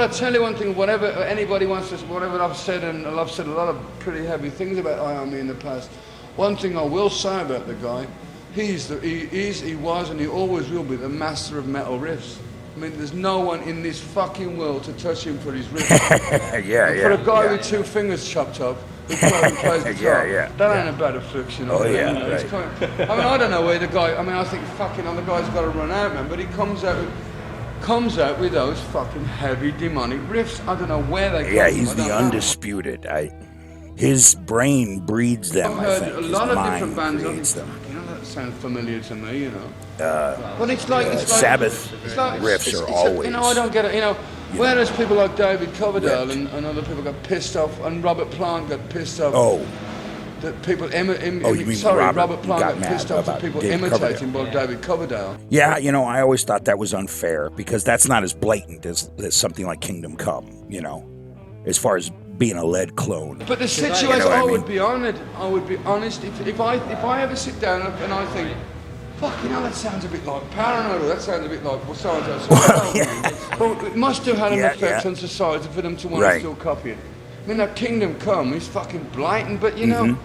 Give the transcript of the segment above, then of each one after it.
I tell you one thing, whatever anybody wants to, whatever I've said, and I've said a lot of pretty heavy things about Iommi in the past, one thing I will say about the guy, he was, and he always will be the master of metal riffs. I mean, there's no one in this fucking world to touch him for his riffs. For a guy with two fingers chopped up, who plays guitar, that ain't a bad affliction. Oh, yeah, you know, right. I mean, I don't know where the guy, I mean, I think fucking other guy's got to run out, man, but he comes out with those fucking heavy demonic riffs. I don't know where they come from. Yeah, he's the undisputed. His brain breeds them. I've heard I think. a His lot of mind different bands. creates them. You know, that sounds familiar to me. You know, but it's like Sabbath like, riffs are always. You know, I don't get it. You know, whereas people like David Coverdale and other people got pissed off, and Robert Plant got pissed off. Oh. That people You mean Robert Plant got mad pissed off that about people David imitating Coverdale. David Coverdale. Yeah, you know, I always thought that was unfair because that's not as blatant as something like Kingdom Come, you know, as far as being a lead clone. But the situation, you know I mean? would be honest, if I ever sit down and I think, fuck, you know, that sounds a bit like Paranoid, or that sounds a bit like so-and-so. Well, it must have had an effect on society for them to want to still copy it. I mean, that Kingdom Come is fucking blatant, but you know,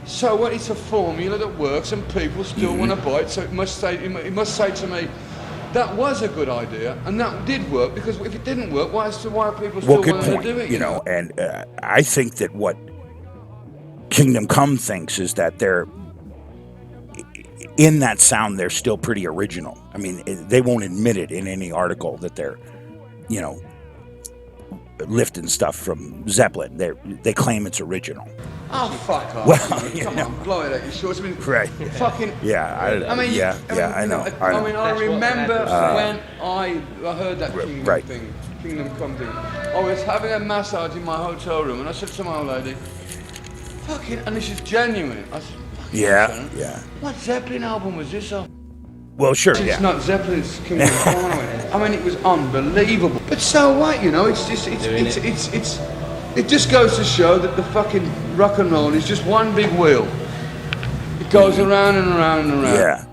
so what? It's a formula that works, and people still want to buy it. So it must say to me, that was a good idea, and that did work. Because if it didn't work, why are people still wanting to do it? You know, and I think that what Kingdom Come thinks is that they're in that sound. They're still pretty original. I mean, they won't admit it in any article that they're, you know, lifting stuff from Zeppelin. They claim it's original. Oh, fuck off. Well, come on, blow it out your shorts. I mean, right. Fucking. Yeah, I mean, I know. I mean, I remember when I heard that Kingdom Come thing. I was having a massage in my hotel room, and I said to my old lady, fucking, and this is genuine. I said, yeah. What Zeppelin album was this of? Well, sure, It's not Zeppelin's Kingdom Come. I mean, it was unbelievable. But so what, you know? It's just, it just goes to show that the fucking rock and roll is just one big wheel. It goes around and around and around. Yeah.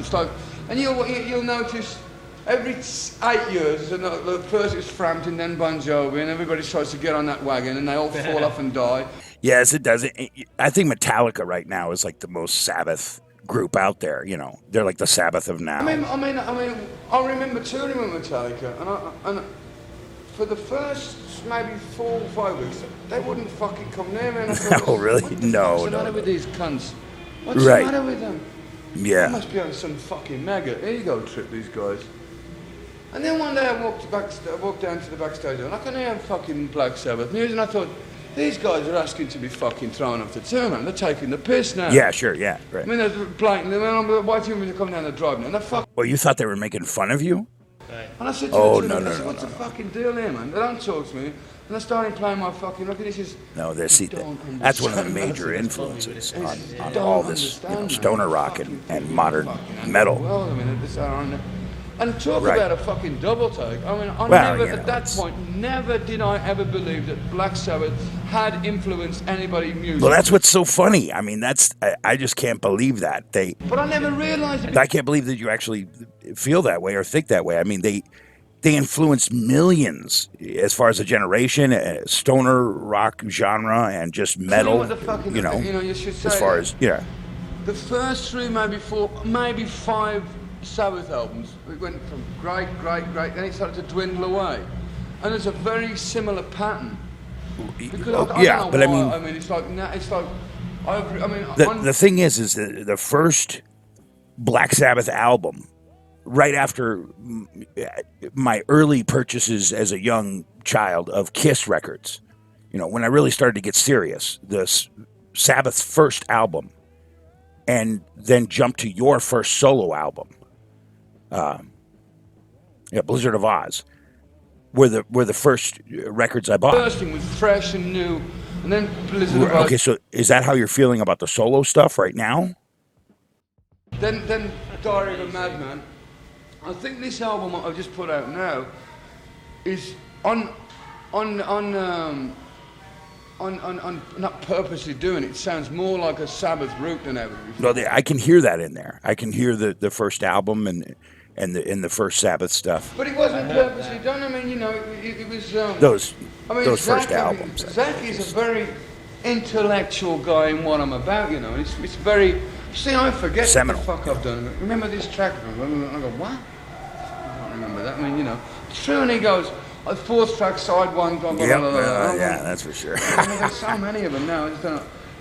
It's like, and you'll notice every 8 years, first it's Frampton, then Bon Jovi, and everybody tries to get on that wagon, and they all fall off and die. Yes, it does. I think Metallica right now is like the most Sabbath group out there. You know, they're like the Sabbath of now. I remember touring with Metallica, and for the first maybe 4 or 5 weeks, they wouldn't fucking come near me. And I thought, No, really? What's the matter with these cunts? What's the matter with them? Yeah. They must be on some fucking mega ego trip, these guys. And then one day I walked down to the backstage, and I can hear fucking Black Sabbath music, and I thought, these guys are asking to be fucking thrown off the tour, man. They're taking the piss now. Yeah, sure, yeah, right. I mean, they're blatantly, why do you want me to come down the drive now? Well, you thought they were making fun of you? Right. And I said to them, what's the fucking deal here, man? They don't talk to me. And I started playing my fucking, look at this is... No, that's one of the major influences on all this, stoner rock and modern metal. Well, I mean, and talk about a fucking double take. I mean, at that point, never did I ever believe that Black Sabbath had influenced anybody musically. Well, that's what's so funny. I mean, I just can't believe that. But I never realized it. I can't believe that you actually feel that way or think that way. I mean, they influenced millions as far as a generation, stoner rock genre, and just metal. You should say as far as the first 3, maybe 4, maybe 5 Sabbath albums, it went from great, then it started to dwindle away, and there's a very similar pattern. Because I mean, it's like the thing is the first Black Sabbath album, right after my early purchases as a young child of Kiss records, when I really started to get serious, this Sabbath's first album, and then jumped to your first solo album. Blizzard of Oz were the first records I bought. First thing was fresh and new, and then Blizzard of Oz. Okay, so is that how you're feeling about the solo stuff right now? Then Diary of a Madman. I think this album I've just put out now is on not purposely doing it. It sounds more like a Sabbath route than ever before. No, I can hear that in there. I can hear the first album and the first Sabbath stuff. But it wasn't purposely done. I mean, it was those Zach, first albums. Zach is a very intellectual guy in what I'm about. It's very. See, I forget seminal. What the fuck I've done. Remember this track? I go, what? I don't remember that. I mean, it's true. And he goes, fourth track, side one, blah, blah, blah, blah. Yeah, that's for sure. There's so many of them now.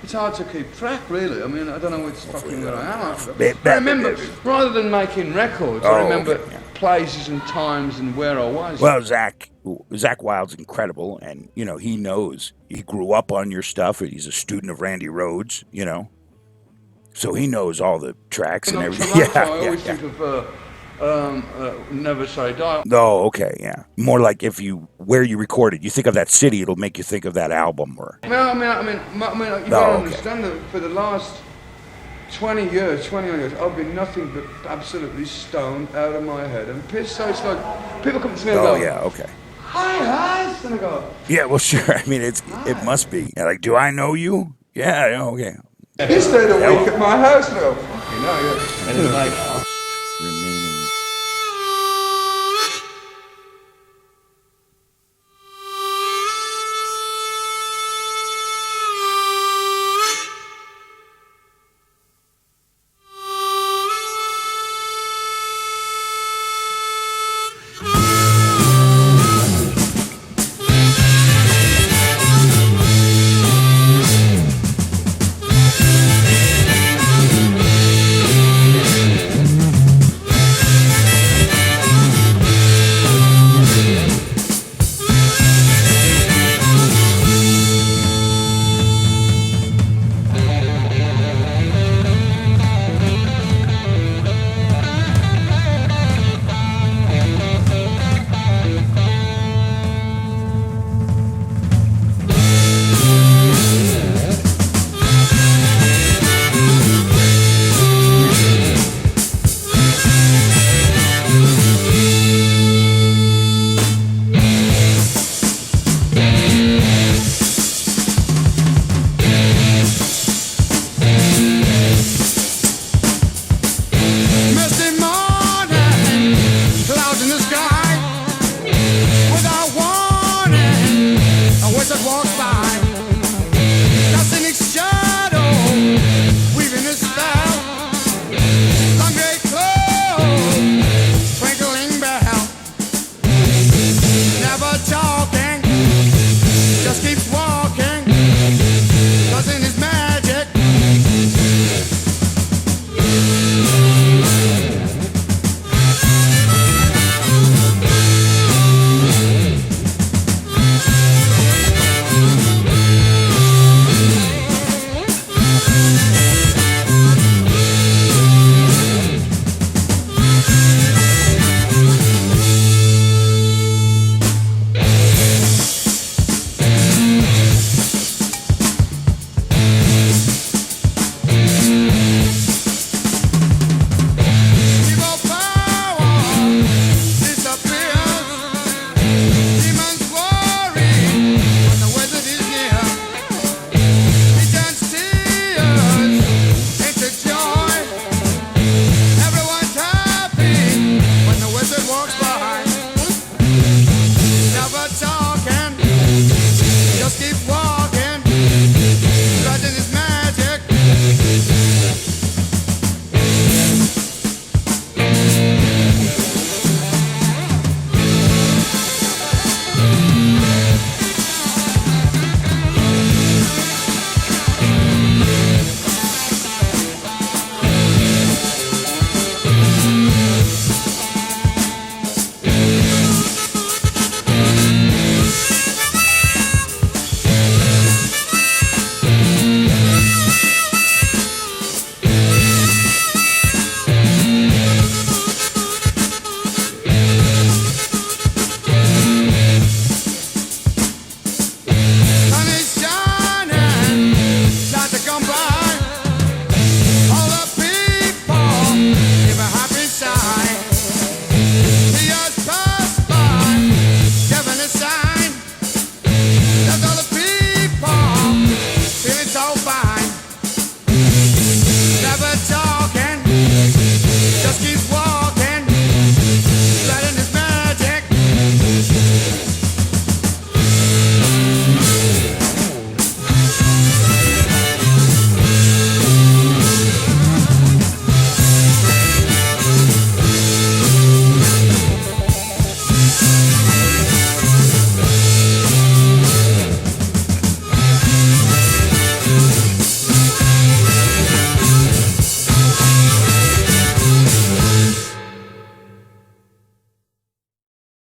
It's hard to keep track, really. I mean, I don't know which fucking where I am. I remember, rather than making records, I remember places and times and where I was. Well, Zach Wild's incredible, and he knows. He grew up on your stuff. He's a student of Randy Rhoads, so he knows all the tracks and everything. I always think of Never Say Die. Oh, okay, yeah. More like where you recorded. You think of that city, it'll make you think of that album. Or you gotta understand that for the last 20 years, I've been nothing but absolutely stoned out of my head and pissed. So it's like people come to me and go, yeah, okay. Hi, and I go, yeah, well, sure. I mean, it must be. Like, do I know you? Yeah, okay. He stayed a week at my house, and I go, fucking hell, yeah.